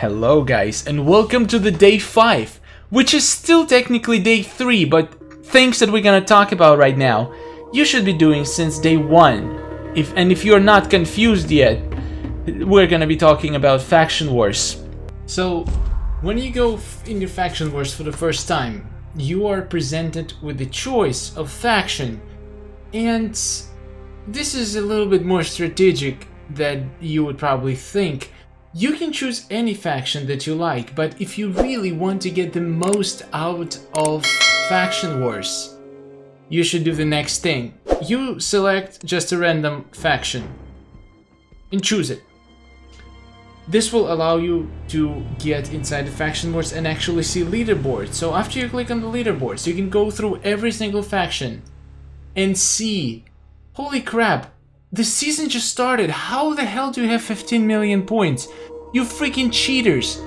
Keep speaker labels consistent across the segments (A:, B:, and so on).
A: Hello guys, and welcome to the day 5, which is still technically day 3, but things that we're gonna talk about right now, you should be doing since day 1. If you're not confused yet, we're gonna be talking about Faction Wars. So, when you go in your Faction Wars for the first time, you are presented with the choice of faction, and this is a little bit more strategic than you would probably think. You can choose any faction that you like, but if you really want to get the most out of Faction Wars, you should do the next thing. You select just a random faction and choose it. This will allow you to get inside the Faction Wars and actually see leaderboards. So after you click on the leaderboards, you can go through every single faction and see, holy crap, the season just started. How the hell do you have 15 million points? You freaking cheaters!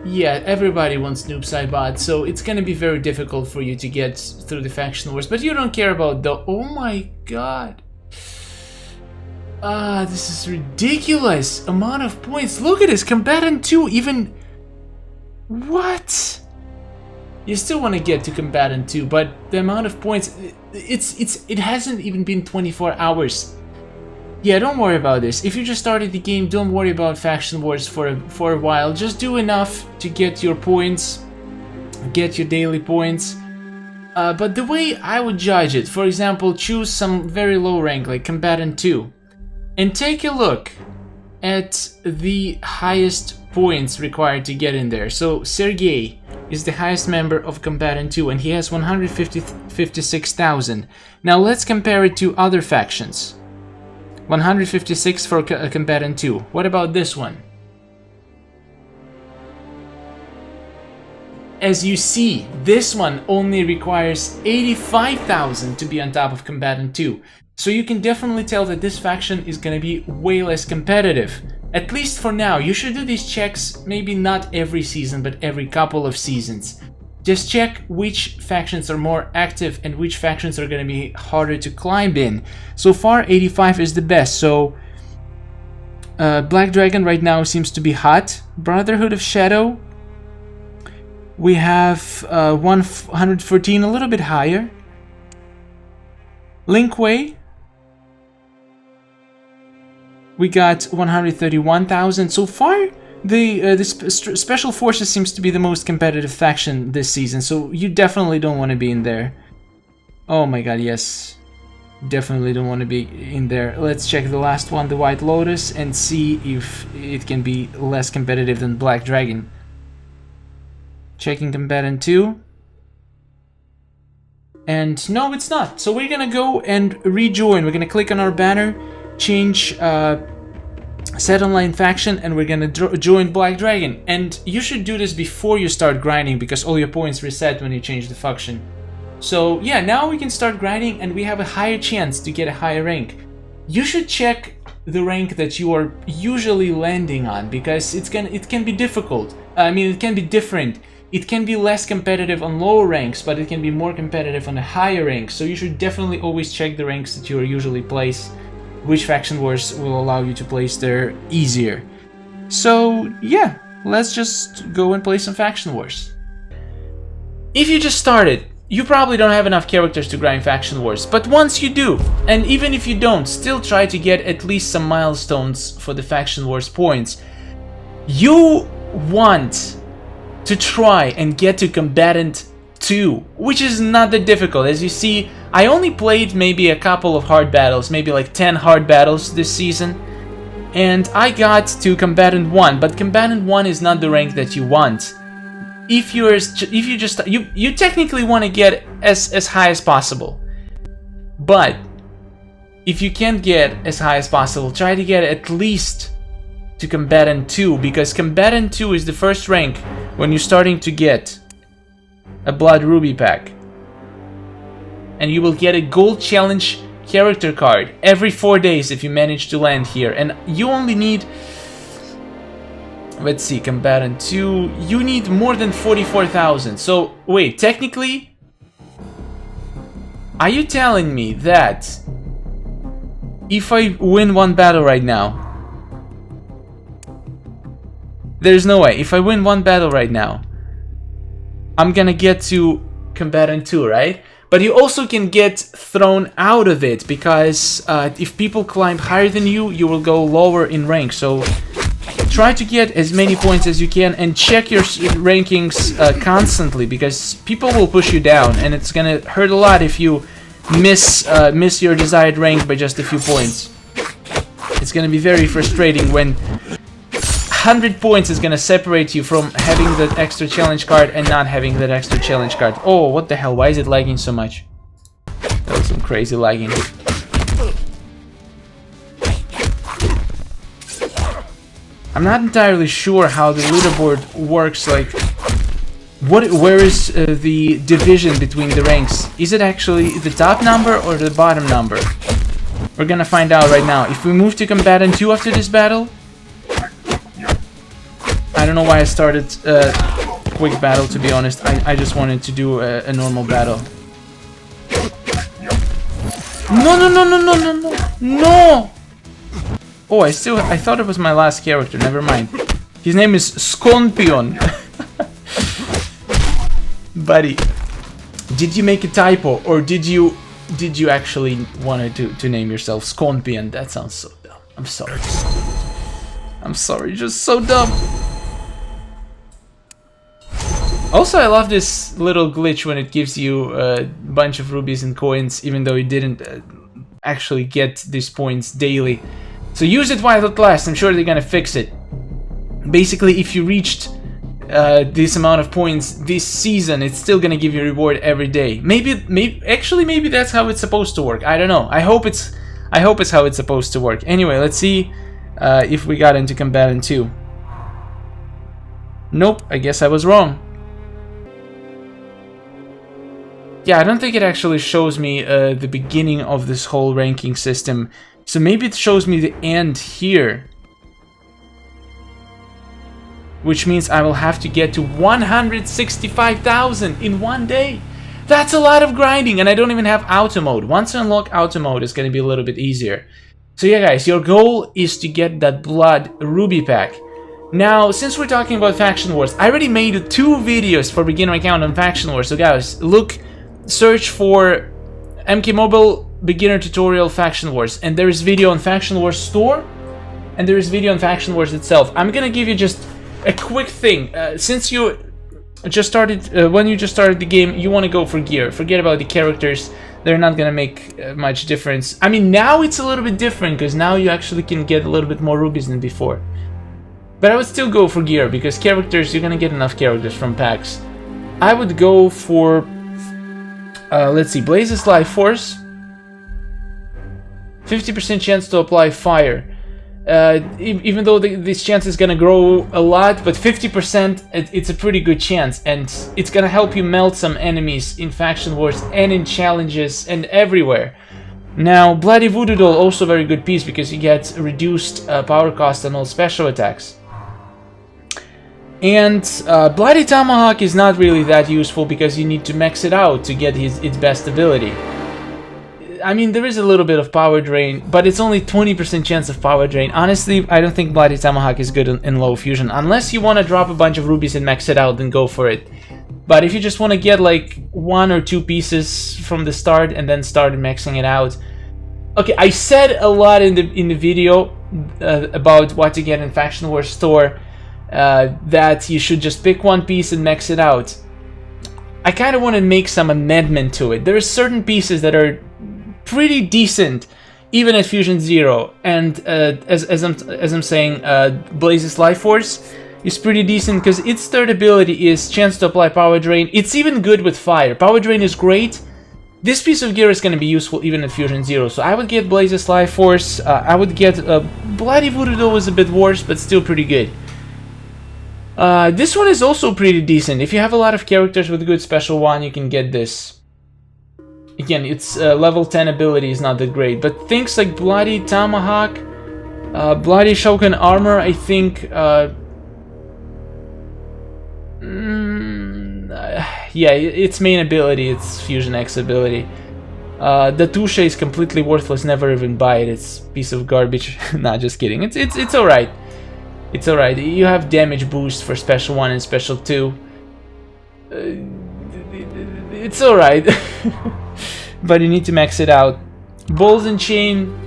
A: Yeah, everybody wants Noob Saibot, so it's gonna be very difficult for you to get through the Faction Wars, but you don't care about the... Oh my god! This is ridiculous amount of points. Look at this, Combatant 2 even... What? You still want to get to Combatant 2, but the amount of points... It hasn't even been 24 hours. Yeah, don't worry about this. If you just started the game, don't worry about Faction Wars for a while. Just do enough to get your points, get your daily points. But the way I would judge it, for example, choose some very low rank like Combatant 2, and take a look at the highest points required to get in there. So Sergey is the highest member of Combatant 2, and he has 156,000. Now let's compare it to other factions. 156 for Combatant 2. What about this one? As you see, this one only requires 85,000 to be on top of Combatant 2. So you can definitely tell that this faction is gonna be way less competitive. At least for now. You should do these checks maybe not every season, but every couple of seasons. Just check which factions are more active and which factions are going to be harder to climb in. So far, 85 is the best. So, Black Dragon right now seems to be hot. Brotherhood of Shadow, we have 114, a little bit higher. Linkway, we got 131,000. So far, the Special Forces seems to be the most competitive faction this season, so you definitely don't want to be in there. Oh my god, yes. Definitely don't want to be in there. Let's check the last one, the White Lotus, and see if it can be less competitive than Black Dragon. Checking Combatant 2. And no, it's not. So we're gonna go and rejoin. We're gonna click on our banner, change set online faction, and we're gonna join Black Dragon. And you should do this before you start grinding, because all your points reset when you change the faction. So yeah, now we can start grinding and we have a higher chance to get a higher rank. You should check the rank that you are usually landing on, because it can be difficult. I mean, it can be different. It can be less competitive on lower ranks, but it can be more competitive on the higher ranks. So you should definitely always check the ranks that you are usually placed. Which Faction Wars will allow you to place there easier. So yeah, let's just go and play some Faction Wars. If you just started, you probably don't have enough characters to grind Faction Wars, but once you do, and even if you don't, still try to get at least some milestones for the Faction Wars points. You want to try and get to Combatant 2, which is not that difficult. As you see, I only played maybe a couple of hard battles, maybe like 10 hard battles this season, and I got to Combatant 1, but Combatant 1 is not the rank that you want. If you technically want to get as high as possible, but if you can't get as high as possible, try to get at least to Combatant 2, because Combatant 2 is the first rank when you're starting to get a Blood Ruby pack. And you will get a Gold Challenge character card every 4 days if you manage to land here. And you only need... Let's see, Combatant 2... You need more than 44,000. So, wait, technically... Are you telling me that... If I win one battle right now... There's no way. If I win one battle right now, I'm gonna get to combatant 2, right? But you also can get thrown out of it, because if people climb higher than you, you will go lower in rank. So try to get as many points as you can and check your rankings constantly, because people will push you down, and it's gonna hurt a lot if you miss your desired rank by just a few points. It's gonna be very frustrating when 100 points is gonna separate you from having that extra challenge card and not having that extra challenge card. Oh, what the hell? Why is it lagging so much? That was some crazy lagging. I'm not entirely sure how the leaderboard works. Like, where is the division between the ranks? Is it actually the top number or the bottom number? We're gonna find out right now. If we move to combatant 2 after this battle, I don't know why I started quick battle, to be honest. I just wanted to do a normal battle. No, no, no, no, no, no, no, no! Oh, I thought it was my last character. Never mind. His name is Scorpion. Buddy, did you make a typo, or did you actually wanted to name yourself Scorpion? That sounds so dumb. I'm sorry. I'm sorry, just so dumb. Also, I love this little glitch when it gives you a bunch of rubies and coins, even though you didn't actually get these points daily. So use it while it lasts. I'm sure they're gonna fix it. Basically, if you reached this amount of points this season, it's still gonna give you a reward every day. Maybe that's how it's supposed to work. I don't know. I hope it's how it's supposed to work. Anyway, let's see if we got into combatant 2. Nope, I guess I was wrong. Yeah, I don't think it actually shows me the beginning of this whole ranking system. So maybe it shows me the end here. Which means I will have to get to 165,000 in one day. That's a lot of grinding, and I don't even have auto mode. Once I unlock auto mode, it's going to be a little bit easier. So yeah, guys, your goal is to get that blood ruby pack. Now, since we're talking about Faction Wars, I already made 2 videos for beginner account on Faction Wars. So guys, search for MK Mobile beginner tutorial Faction Wars, and there is video on Faction Wars store, and there is video on Faction Wars itself. I'm gonna give you just a quick thing. Since you just started, when you just started the game, you want to go for gear. Forget about the characters; they're not gonna make much difference. I mean, now it's a little bit different because now you actually can get a little bit more rubies than before. But I would still go for gear because characters, you're gonna get enough characters from packs. I would go for, let's see, Blazes Life Force. 50% chance to apply fire. Even though this chance is gonna grow a lot, but 50%, it's a pretty good chance, and it's gonna help you melt some enemies in Faction Wars and in challenges and everywhere. Now, Bloody Voodoo Doll, also very good piece because you get reduced power cost on all special attacks. And Bloody Tomahawk is not really that useful because you need to max it out to get its best ability. I mean, there is a little bit of power drain, but it's only 20% chance of power drain. Honestly, I don't think Bloody Tomahawk is good in low fusion. Unless you want to drop a bunch of rubies and max it out, then go for it. But if you just want to get like 1 or 2 pieces from the start and then start maxing it out. Okay, I said a lot in the video about what to get in Faction Wars store. That you should just pick 1 piece and max it out. I kind of want to make some amendment to it. There are certain pieces that are pretty decent, even at Fusion 0. And as I'm saying, Blazes Life Force is pretty decent because its third ability is chance to apply power drain. It's even good with fire. Power drain is great. This piece of gear is going to be useful even at Fusion 0. So I would get Blazes Life Force. I would get Bloody Voodoo Doll is a bit worse, but still pretty good. This one is also pretty decent. If you have a lot of characters with a good special one, you can get this. Again, its level 10 ability is not that great, but things like Bloody Tomahawk, Bloody Shogun Armor, I think, yeah, its main ability, its Fusion X ability. The Tusha is completely worthless, never even buy it, it's a piece of garbage. Nah, just kidding, it's alright. It's alright. You have damage boost for special 1 and special 2. It's alright. But you need to max it out. Balls and chain.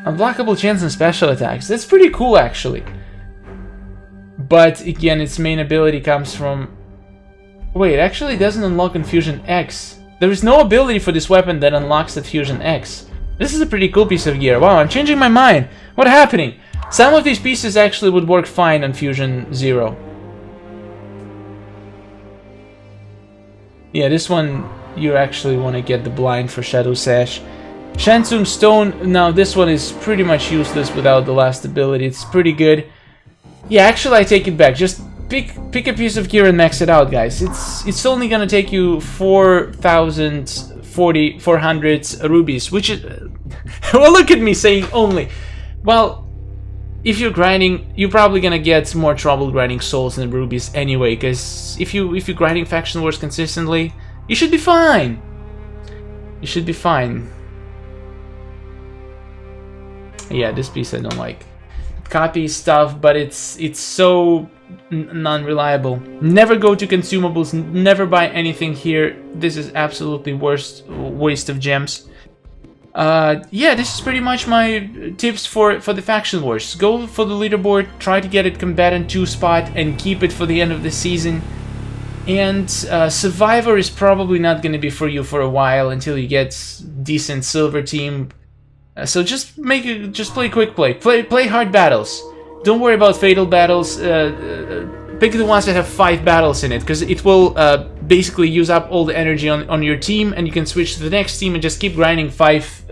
A: Unblockable chance and special attacks. That's pretty cool, actually. But again, its main ability comes from... Wait, it actually doesn't unlock in Fusion X. There is no ability for this weapon that unlocks at Fusion X. This is a pretty cool piece of gear. Wow, I'm changing my mind. What's happening? Some of these pieces actually would work fine on Fusion 0. Yeah, this one, you actually want to get the blind for Shadow Sash. Shansung Stone, now this one is pretty much useless without the last ability. It's pretty good. Yeah, actually I take it back. Just pick a piece of gear and max it out, guys. It's only gonna take you 400 rubies, which is... well, look at me saying only. Well, if you're grinding, you're probably gonna get more trouble grinding souls than rubies anyway, because if you're grinding Faction Wars consistently, you should be fine. You should be fine. Yeah, this piece I don't like. Copy stuff, but it's so non-reliable. Never go to consumables, never buy anything here. This is absolutely worst waste of gems. Yeah, this is pretty much my tips for the Faction Wars. Go for the leaderboard, try to get it Combatant 2 spot, and keep it for the end of the season. And Survivor is probably not going to be for you for a while until you get decent silver team. So just play quick play. Play hard battles. Don't worry about fatal battles. Pick the ones that have 5 battles in it, because it will basically use up all the energy on your team, and you can switch to the next team and just keep grinding 5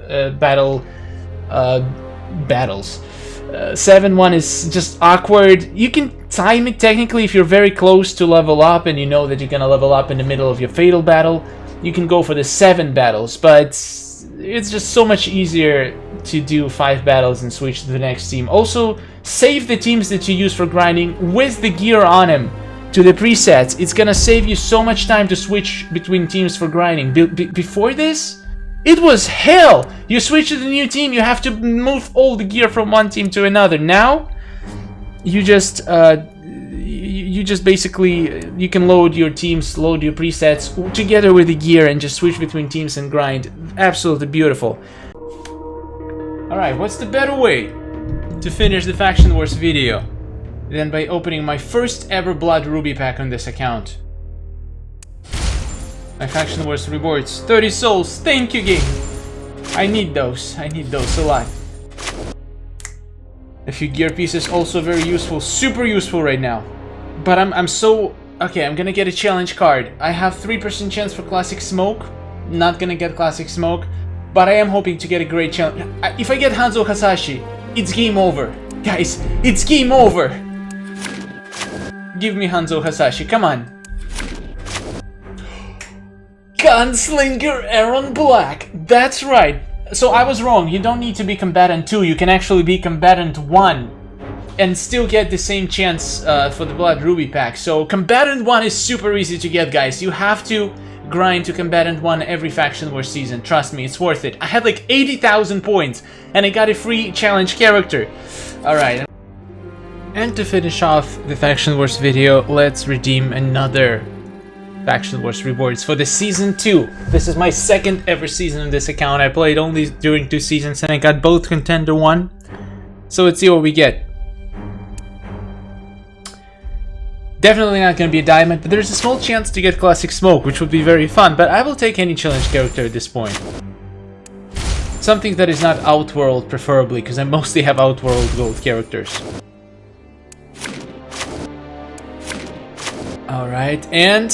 A: battles. 7-1 is just awkward. You can time it technically if you're very close to level up and you know that you're gonna level up in the middle of your fatal battle. You can go for the 7 battles, but it's just so much easier to do 5 battles and switch to the next team. Also, save the teams that you use for grinding with the gear on them to the presets. It's gonna save you so much time to switch between teams for grinding. Before this, it was hell! You switch to the new team, you have to move all the gear from one team to another. Now, you just basically, you can load your teams, load your presets together with the gear and just switch between teams and grind. Absolutely beautiful. Alright, what's the better way to finish the Faction Wars video than by opening my first ever Blood Ruby pack on this account? My Faction Wars rewards, 30 souls, thank you game! I need those a lot. A few gear pieces also very useful, super useful right now. But I'm so... okay, I'm gonna get a challenge card. I have 3% chance for Classic Smoke. Not gonna get Classic Smoke, but I am hoping to get a great challenge. If I get Hanzo Hasashi, it's game over. Guys, it's game over! Give me Hanzo Hasashi, come on. Gunslinger Aaron Black, that's right. So I was wrong, you don't need to be Combatant 2, you can actually be Combatant 1 and still get the same chance for the Blood Ruby pack. So Combatant 1 is super easy to get, guys. You have to grind to Combatant 1 every Faction Wars season, trust me, it's worth it. I had like 80,000 points and I got a free challenge character. Alright. And to finish off the Faction Wars video, let's redeem another Faction Wars rewards for the Season 2. This is my second ever season on this account. I played only during 2 seasons and I got both Contender 1. So let's see what we get. Definitely not going to be a diamond, but there's a small chance to get Classic Smoke, which would be very fun, but I will take any challenge character at this point. Something that is not Outworld, preferably, because I mostly have Outworld gold characters. Alright, and...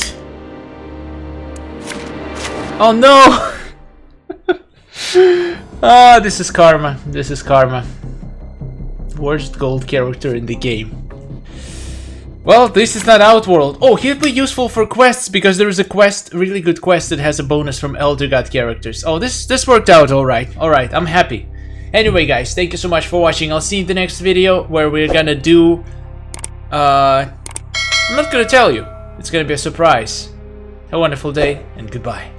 A: oh no! Ah, this is karma. This is karma. Worst gold character in the game. Well, this is not Outworld. Oh, he'll be useful for quests because there is a quest, really good quest that has a bonus from Elder God characters. Oh, this worked out alright. Alright, I'm happy. Anyway, guys, thank you so much for watching. I'll see you in the next video where we're gonna do... I'm not gonna tell you. It's gonna be a surprise. Have a wonderful day, and goodbye.